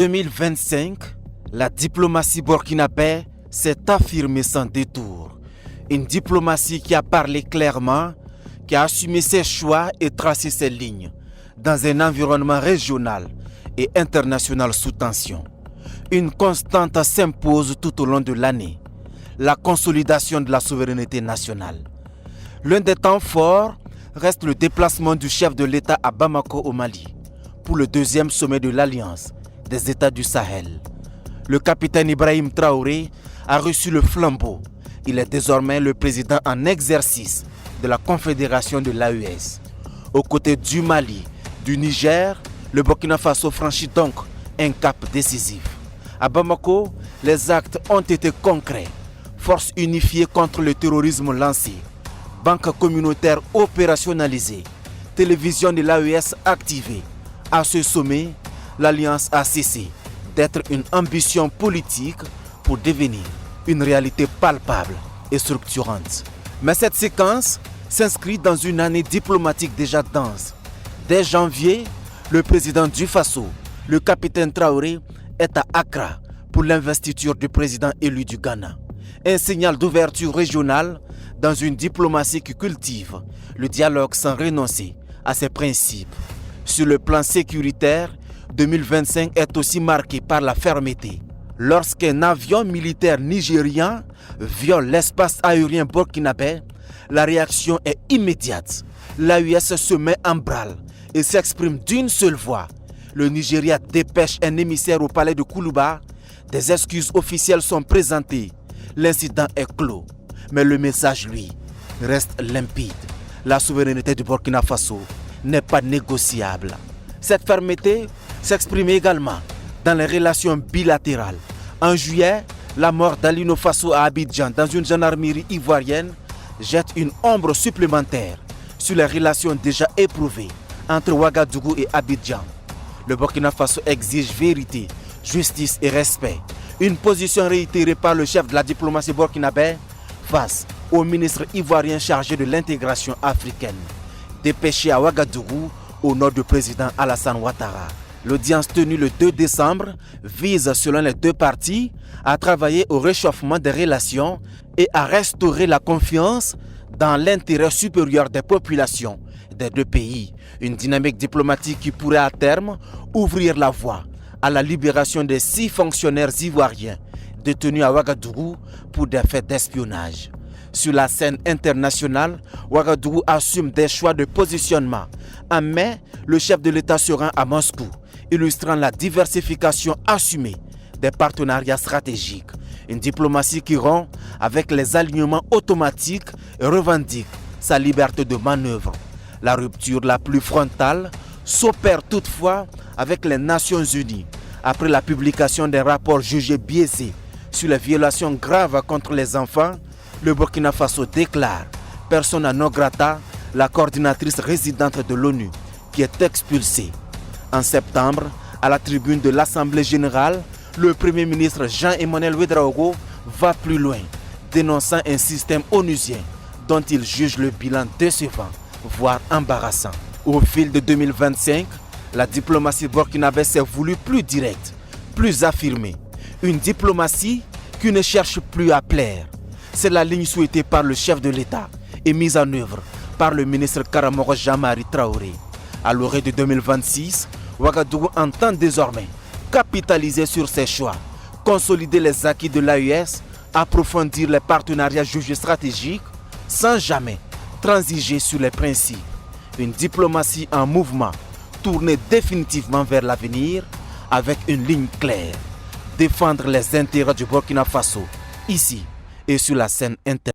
2025, la diplomatie burkinabé s'est affirmée sans détour. Une diplomatie qui a parlé clairement, qui a assumé ses choix et tracé ses lignes dans un environnement régional et international sous tension. Une constante s'impose tout au long de l'année, la consolidation de la souveraineté nationale. L'un des temps forts reste le déplacement du chef de l'État à Bamako au Mali pour le deuxième sommet de l'Alliance des États du Sahel. Le capitaine Ibrahim Traoré a reçu le flambeau. Il est désormais le président en exercice de la Confédération de l'AES. Aux côtés du Mali, du Niger, le Burkina Faso franchit donc un cap décisif. À Bamako, les actes ont été concrets. Force unifiée contre le terrorisme lancée, banque communautaire opérationnalisée, télévision de l'AES activée. À ce sommet, l'Alliance a cessé d'être une ambition politique pour devenir une réalité palpable et structurante. Mais cette séquence s'inscrit dans une année diplomatique déjà dense. Dès janvier, le président du Faso, le capitaine Traoré, est à Accra pour l'investiture du président élu du Ghana. Un signal d'ouverture régionale dans une diplomatie qui cultive le dialogue sans renoncer à ses principes. Sur le plan sécuritaire, 2025 est aussi marqué par la fermeté. Lorsqu'un avion militaire nigérien viole l'espace aérien burkinabé, la réaction est immédiate. L'AES se met en branle et s'exprime d'une seule voix. Le Nigeria dépêche un émissaire au palais de Koulouba. Des excuses officielles sont présentées. L'incident est clos. Mais le message, lui, reste limpide. La souveraineté du Burkina Faso n'est pas négociable. Cette fermeté s'exprime également dans les relations bilatérales. En juillet, la mort d'Alino Faso à Abidjan dans une gendarmerie ivoirienne jette une ombre supplémentaire sur les relations déjà éprouvées entre Ouagadougou et Abidjan. Le Burkina Faso exige vérité, justice et respect. Une position réitérée par le chef de la diplomatie burkinabé face au ministre ivoirien chargé de l'intégration africaine, dépêché à Ouagadougou au nord du président Alassane Ouattara. L'audience tenue le 2 décembre vise, selon les deux parties, à travailler au réchauffement des relations et à restaurer la confiance dans l'intérêt supérieur des populations des deux pays. Une dynamique diplomatique qui pourrait à terme ouvrir la voie à la libération des 6 fonctionnaires ivoiriens détenus à Ouagadougou pour des faits d'espionnage. Sur la scène internationale, Ouagadougou assume des choix de positionnement. En mai, le chef de l'État se rend à Moscou, illustrant la diversification assumée des partenariats stratégiques. Une diplomatie qui rompt avec les alignements automatiques et revendique sa liberté de manœuvre. La rupture la plus frontale s'opère toutefois avec les Nations Unies, après la publication des rapports jugés biaisés sur les violations graves contre les enfants. Le Burkina Faso déclare persona non grata la coordinatrice résidente de l'ONU qui est expulsée. En septembre, à la tribune de l'Assemblée générale, le Premier ministre Jean-Emmanuel Ouédraogo va plus loin, dénonçant un système onusien dont il juge le bilan décevant, voire embarrassant. Au fil de 2025, la diplomatie burkinabé s'est voulue plus directe, plus affirmée. Une diplomatie qui ne cherche plus à plaire. C'est la ligne souhaitée par le chef de l'État et mise en œuvre par le ministre Karamoko Jean-Marie Traoré. À l'orée de 2026, Ouagadougou entend désormais capitaliser sur ses choix, consolider les acquis de l'AES, approfondir les partenariats jugés stratégiques, sans jamais transiger sur les principes. Une diplomatie en mouvement, tournée définitivement vers l'avenir, avec une ligne claire. Défendre les intérêts du Burkina Faso, ici et sur la scène internationale.